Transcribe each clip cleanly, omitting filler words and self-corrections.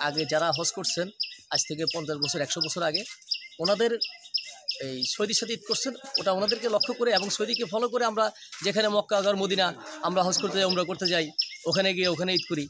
আগে যারা হজ করছেন আজ থেকে 50 বছর 100 বছর আগে ওনাদের এই সৌদির সাথে ঈদ করছেন, ওটা ওনাদেরকে লক্ষ্য করে এবং সৌদিকে ফলো করে আমরা যেখানে মক্কা আগার মদিনা আমরা হজ করতে যাই, উমরা করতে যাই, ওখানে গিয়ে ওখানে ঈদ করি।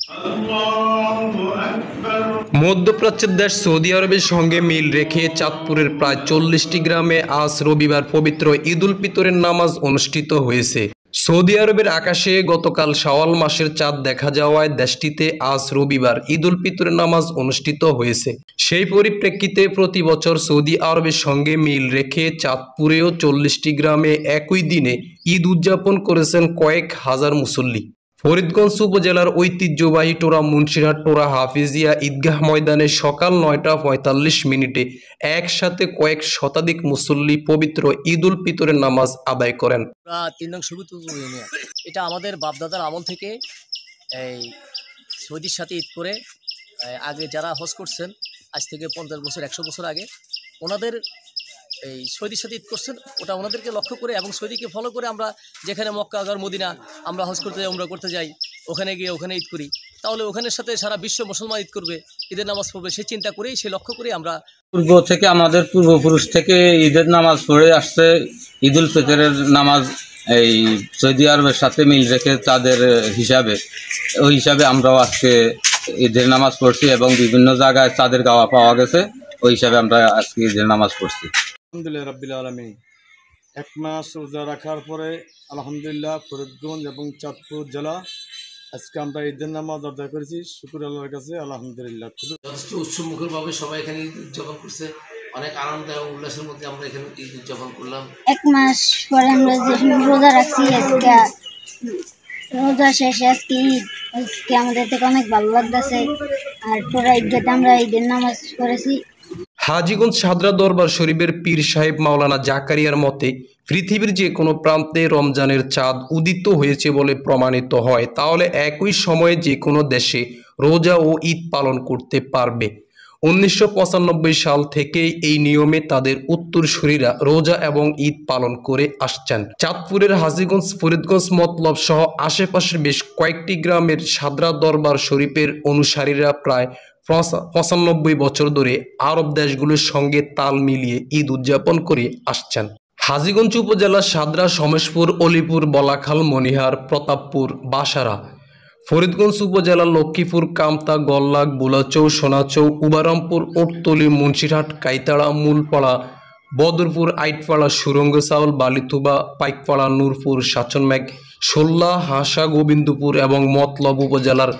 মধ্যপ্রাচ্যের দেশ সৌদি আরবের সঙ্গে মিল রেখে চাঁদপুরের প্রায় 40টি গ্রামে আজ রবিবার পবিত্র ঈদ উল ফিতরের নামাজ অনুষ্ঠিত হয়েছে। সৌদি আরবের আকাশে গতকাল শাওয়াল মাসের চাঁদ দেখা যাওয়ায় দেশটিতে আজ রবিবার ঈদ উল ফিতরের নামাজ অনুষ্ঠিত হয়েছে। সেই পরিপ্রেক্ষিতে প্রতি বছর সৌদি আরবের সঙ্গে মিল রেখে চাঁদপুরেও 40টি গ্রামে একই দিনে ঈদ উদযাপন করেছেন কয়েক হাজার মুসল্লি। ফরিদগঞ্জ উপজেলার ঐতিহ্যবাহী টোরা মুন্সিরহাট টোরা হাফিজিয়া ঈদগাহ ময়দানে সকাল 9টা 45 একসাথে কয়েক শতাধিক মুসল্লি পবিত্র ঈদ উল ফিতরের নামাজ আদায় করেন। 3 নং সবুজ ইউনিয়ন, এটা আমাদের বাপদাদার আমল থেকে এই সৌদির সাথে ঈদ করে আগে যারা হজ করছেন আজ থেকে 50 বছর 100 বছর আগে ওনাদের এই সৌদির সাথে ঈদ করছেন, ওটা ওনাদেরকে লক্ষ্য করে এবং সৌদিকে ফলো করে আমরা যেখানে মক্কা আগার মদিনা আমরা হজ করতে যাই, উমরা করতে যাই, ওখানে গিয়ে ওখানে ঈদ করি। তাহলে ওখানের সাথে সারা বিশ্ব মুসলমান ঈদ করবে, ঈদের নামাজ পড়বে, সেই চিন্তা করেই সেই লক্ষ্য করে আমরা পূর্ব থেকে আমাদের পূর্বপুরুষ থেকে ঈদের নামাজ পড়ে আসছে। ঈদ উল ফিতরের নামাজ এই সৌদি আরবের সাথে মিল রেখে তাদের হিসাবে ওই হিসাবে আমরাও আজকে ঈদের নামাজ পড়ছি এবং বিভিন্ন জায়গায় চাঁদের গাওয়া পাওয়া গেছে, ওই হিসাবে আমরা আজকে ঈদের নামাজ পড়ছি। আলহামদুলিল্লাহ রাব্বিল আলামিন। 1 মাস রোজা রাখার পরে আলহামদুলিল্লাহ ফরিদগঞ্জ এবং চাঁদপুর জেলা আজকে আমরা ঈদের নামাজ আদায় করেছি। শুকর আল্লাহর কাছে আলহামদুলিল্লাহ। যথেষ্ট উৎসবমুখরভাবে সবাই এখানে ঈদ উদযাপন করছে, অনেক আনন্দ এবং উল্লাসের মধ্যে আমরা এখানে ঈদ উদযাপন করলাম। 1 মাস পরে আমরা রোজা রাখছি, আজকে রোজা শেষে আজকে ঈদ, আজকে আমাদের থেকে অনেক ভালো লাগতেছে। আর পুরা ঈদগাতে আমরা ঈদের নামাজ পড়েছি। হাজীগঞ্জ সাদরা দরবার শরীফের পীর সাহেব মাওলানা জাকারিয়ার মতে পৃথিবীর যে কোনো প্রান্তে রমজানের চাঁদ উদিত হয়েছে বলে প্রমাণিত হয়, তাহলে একই সময়ে যে কোনো দেশে রোজা ও ঈদ পালন করতে পারবে। 1995 সাল থেকে এই নিয়মে তাদের উত্তরসূরিরা রোজা এবং ঈদ পালন করে আসছেন। চাঁদপুরের হাজীগঞ্জ, ফরিদগঞ্জ, মতলব সহ আশেপাশের বেশ কয়েকটি গ্রামের সাদরা দরবার শরীফের অনুসারীরা প্রায় 95 বছর ধরে আরব দেশগুলোর সঙ্গে তাল মিলিয়ে ঈদ উদযাপন করে আসছেন। হাজীগঞ্জ উপজেলার সাদরা, সমেশপুর, অলিপুর, বলাখাল, মনিহার, প্রতাপপুর, বাসারা, ফরিদগঞ্জ উপজেলার লক্ষ্মীপুর, কামতা, গল্লাক, বুলাচৌ, সোনাচৌ, উবারামপুর, উটতলি, মুন্সিরহাট, কাইতাড়া, মূলপাড়া, বদরপুর, আইটপাড়া, সুরঙ্গচাউল, বালিথুবা, পাইকপাড়া, নূরপুর, সাচনমেঘ, সোল্লা, হাসা, গোবিন্দপুর এবং মতলব উপজেলার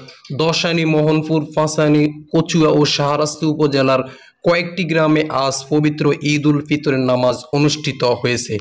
দশানী, মোহনপুর, ফাঁসানি, কচুয়া ও শাহরাস্তি উপজেলার কয়েকটি গ্রামে আজ পবিত্র ঈদ উল ফিতরের নামাজ অনুষ্ঠিত হয়েছে।